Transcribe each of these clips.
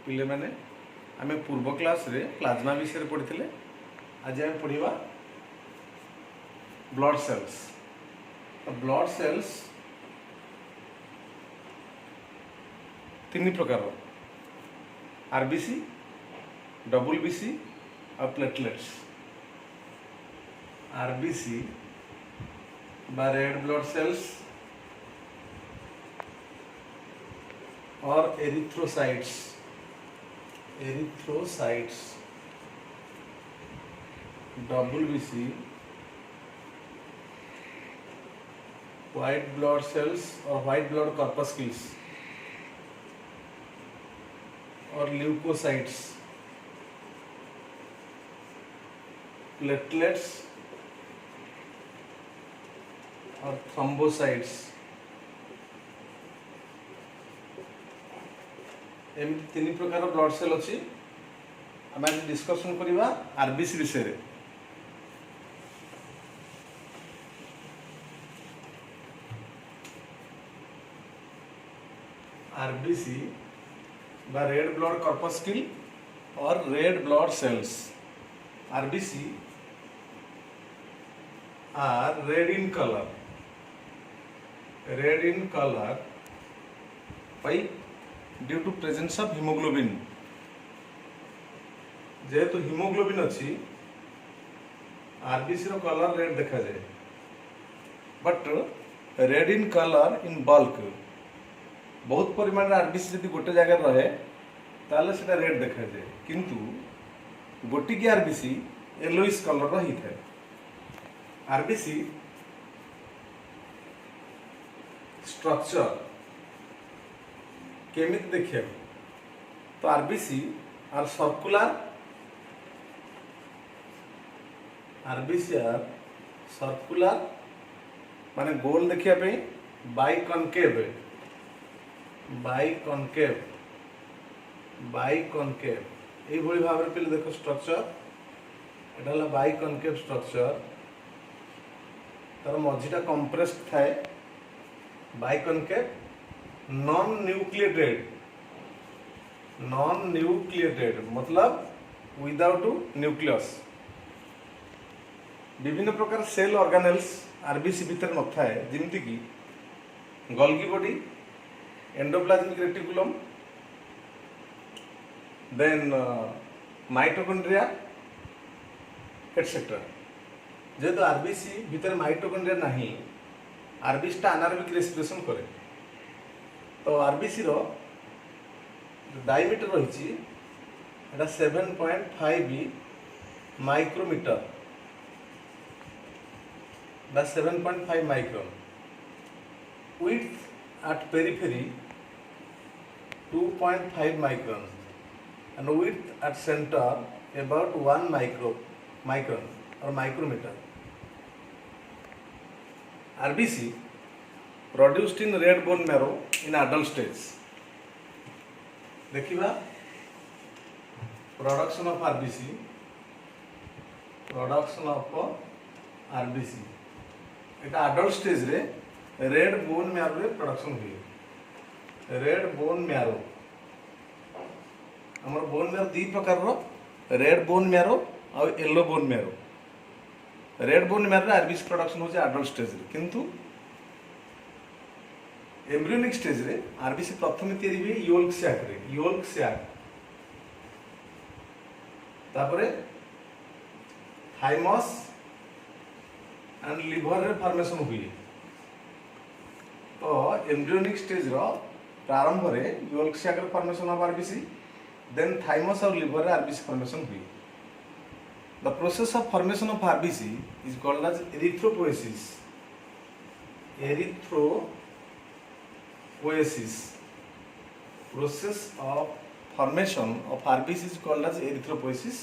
पिले माने आमे पूर्व क्लास रे प्लाज्मा विषय पढ़ी आज आम पढ़ा ब्लड सेल्स। ब्लड सेल्स तीन प्रकार आरबीसी, डब्ल्यूबीसी और प्लेटलेट्स। आरबीसी बा रेड ब्लड सेल्स और erythrocytes WBC white blood cells और व्हाइट ब्लड कॉर्पस्क्यूल्स और ल्यूकोसाइट्स, प्लेटलेट्स और थ्रोम्बोसाइट्स। एमती तीन प्रकार ब्लड सेल अच्छी आम आज डिस्कसन करवा आरबीसी विषय रे। आरबीसी बा रेड ब्लड कॉर्पस्क्यूल और red blood cells. RBC are red in colour by due to presence of hemoglobin। जेहेतु हिमोग्लोबिन अच्छी आरबीसी रो कलर रेड देखा जाए, but red in colour in bulk. बहुत परिमाण आरबीसी यदि गोटे जगह रहे ताले सेटा रेड देखा जाए, किंतु गोटिकी आरबीसी येलोइश कलर रही था। आरबीसी स्ट्रक्चर केमिति देखिए तो आरबीसी आर सर्कुलर माने गोल देखिया पे बाइकनकेव यही भाव में पे देखो स्ट्रक्चर एटा बाइकनकेव स्ट्रक्चर। तार मझीटा कंप्रेस्ड थाए बाइकनकेव नॉन न्यूक्लिएटेड मतलब विदाउट न्यूक्लियस। विभिन्न प्रकार सेल ऑर्गेनेल्स आरबीसी भितर न थाए, जमती कि Golgi body, endoplasmic reticulum, then mitochondria etcetera. जेहेतु आरबीसी भितर माइटोकॉन्ड्रिया नहीं, आरबीसी अनारबिक रेस्पिरेशन करे। तो आरबीसी रो डायमीटर रही 7.5 माइक्रोमीटर बा 7.5 micron. Width at periphery 2.5 micron and width at center about 1 micron or micrometer। RBC produced in red bone marrow in adult stage। देखिबा production of RBC Etah adult stage रे red bone marrow रे production हुए। Red bone marrow हमर bone marrow दी प्रकार रो red bone marrow और yellow bone marrow. Red bone marrow रे RBC production होचे adult stage रे, किंतु एम्ब्रियोनिक स्टेज रे आरबीसी प्रथम तैयारी हुए योल्क सैक तापरे थाइमस एंड लिवर रे फॉर्मेशन हुए। तो एम्ब्रियोनिक स्टेज रो प्रारंभ रे योल्क सैक रे formation of RBC, then thymus और लिवर रे आरबीसी फॉर्मेशन हुए। The process of formation of RBC is called as erythropoiesis. Process of formation of RBC is called as erythropoiesis.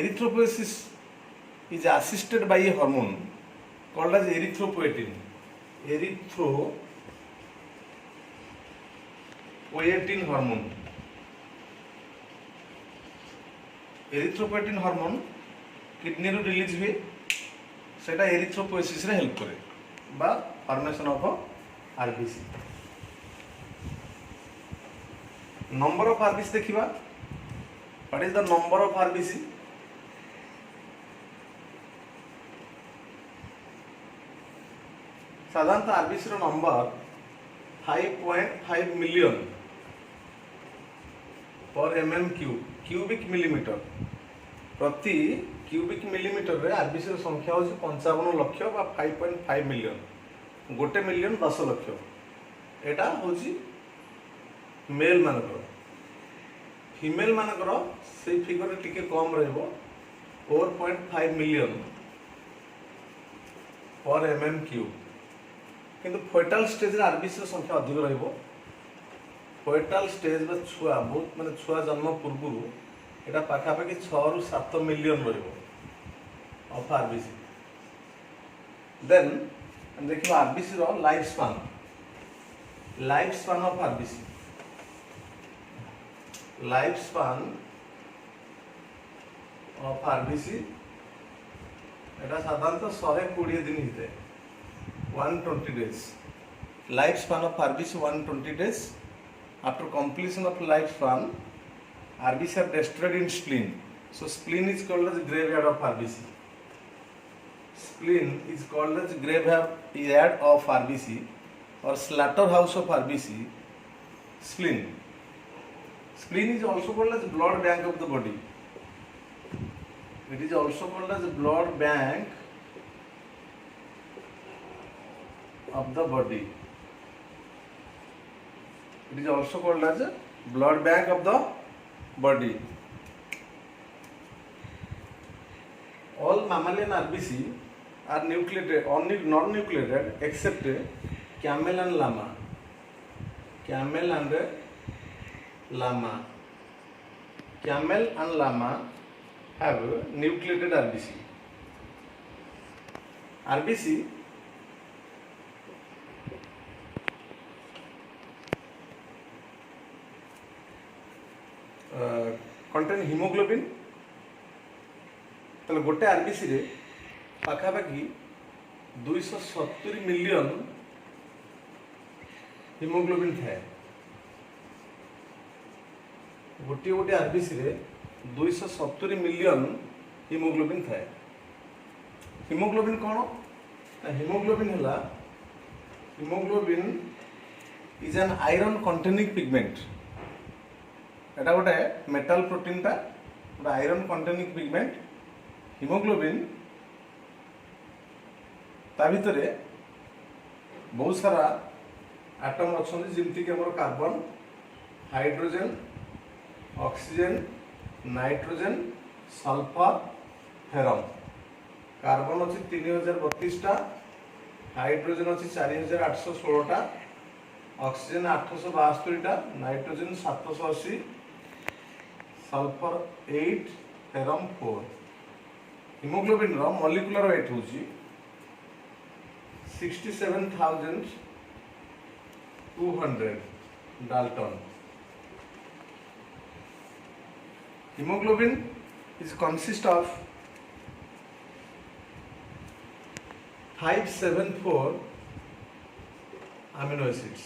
Erythropoiesis is assisted by a hormone called as erythropoietin. hormone. Erythropoietin hormone kidney रू release हुए, सेटा erythropoiesis रे help करे बा formation of RBC. Number of RBC देखिबा। What is the number of RBC? साधारणतः RBC रो number 5.5 million per MM cubic millimetre. प्रति क्यूबिक मिलीमीटर रे आरबीसी रो संख्या होची 55 लाख बा 5.5 मिलियन। गोटे मिलियन 10 लाख। एटा होची मेल मानकर। फीमेल मानकर से फिगर टिके कम रहबो 4.5 मिलियन पर एमएम क्यूब। किंतु फोइटाल स्टेज रे आरबीसी रो संख्या अधिक रहबो। फोइटाल स्टेज रे छुआ बहुत माने छुआ जन्म पूर्व एटा पाखापाखि 6 रु 7 मिलियन रहबो ऑफ आरबीसी। देन हम देखिबा आरबीसी रो life span of RBC. Life span of RBC एटा साधारणतः 120 दिन हिते 120 days. Lifespan of RBC 120 days. After completion of lifespan, RBC are destroyed in spleen. So spleen is called as graveyard of RBC. Spleen is called as graveyard of RBC or slaughterhouse of RBC. Spleen. Spleen is also called as blood bank of the body. It is also called as blood bank of the body. It is also called as a blood bank of the body. All mammalian RBC are nucleated, only non-nucleated except camel and llama. Camel and llama. Camel and llama have nucleated RBC. RBC contain haemoglobin. तो गोटे RBC रे पाखापाखि 270 million haemoglobin थाए। गोटे गोटे RBC रे 270 million haemoglobin थाए। Haemoglobin कौन? Haemoglobin है, haemoglobin is an iron containing pigment. एटा गोटे मेटाल प्रोटीन टा गोटे आयरन कंटेनिंग पिगमेंट। हिमोग्लोबिन ता भितर बहुत सारा एटम अच्छा जमती कि हमर carbon, hydrogen, oxygen, nitrogen, sulphur, ferrum. Carbon अच्छी 3032 टा, हाइड्रोजन अच्छी 4816 टा, ऑक्सीजन 872 टा, नाइट्रोजन 780, सल्फर 8, फेरम 4। हिमोग्लोबिन रो मॉलिक्यूलर वेट होची 67,200 Dalton. Hemoglobin is consist of 574 amino acids.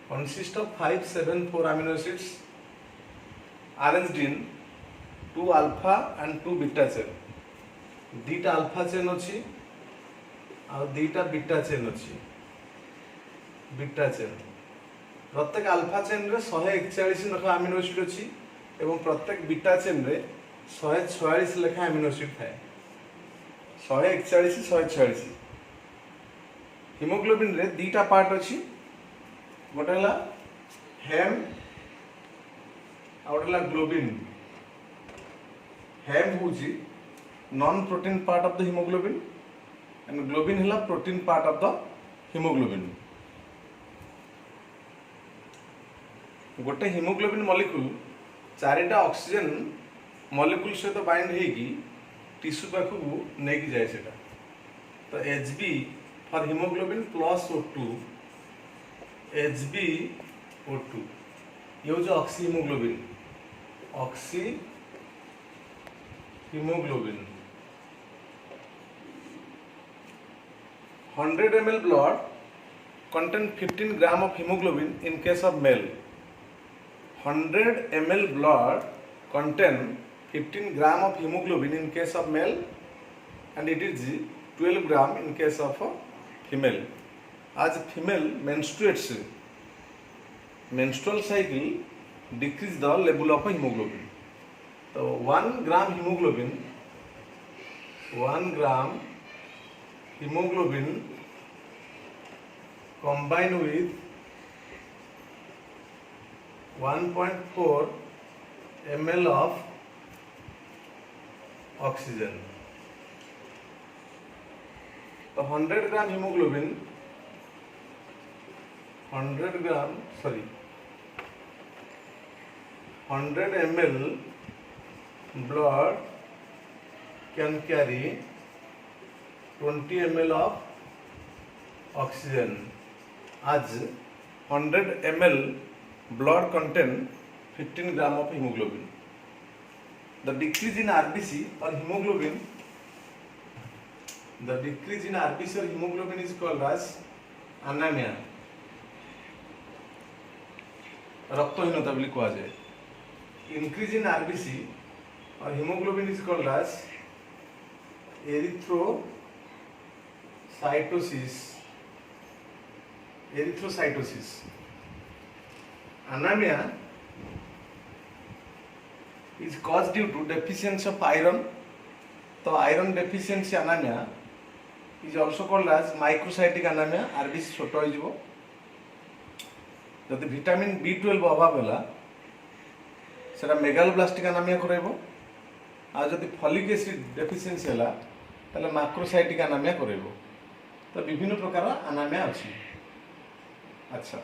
Consist of 574 amino acids arranged in 2 alpha and 2 beta chain. दीटा alpha chain अच्छी और दीटा बीटा चेन अच्छी। बीटा चेन प्रत्येक अल्फा चेन रे 141 लेखा amino acid अच्छी एवं प्रत्येक बीटा चेन रे 146 लेखा अमीनो एसिड थाए। 141 146। हिमोग्लोबिन रे दीटा पार्ट अच्छी, गोटे है हेम और गोटे ग्लोबिन। हेम हूँ non protein part of the haemoglobin and globin है protein part of the haemoglobin. गोटे हिमोग्लोबिन मॉलिक्यूल 4टा ऑक्सीजन मॉलिक्यूल सहित बाइंड होगी टिश्यू पाखु नहीं जाए सेटा। तो Hb for haemoglobin plus O2, HbO2 ये हूँ oxy haemoglobin. Oxy haemoglobin 100 ml blood contain 15 gram of hemoglobin in case of male. 100 ml blood contain 15 gram of hemoglobin in case of male and it is 12 gram in case of a female. As female menstruates, menstrual cycle decrease the level of hemoglobin. So 1 gram hemoglobin combined with 1.4 ml of oxygen. So 100 gram hemoglobin, 100 ml blood can carry 20 ml of oxygen, as 100 ml blood contain 15 gram of hemoglobin. The decrease in RBC or hemoglobin, is called as anemia, रक्तहीनता बोली कहा जाए. Increase in RBC or hemoglobin is called as erythrocytosis. Anemia is caused due to deficiency of iron. So iron deficiency anemia is also called as microcytic anemia. RBC छोट हो जदि vitamin B12 अभाव है सेटा megaloblastic अनामिया कराइबो आ जदि folic acid deficiency है ताले macrocytic अनामिया कराइबो. तो विभिन्न प्रकार अनामिया अछि. अच्छा.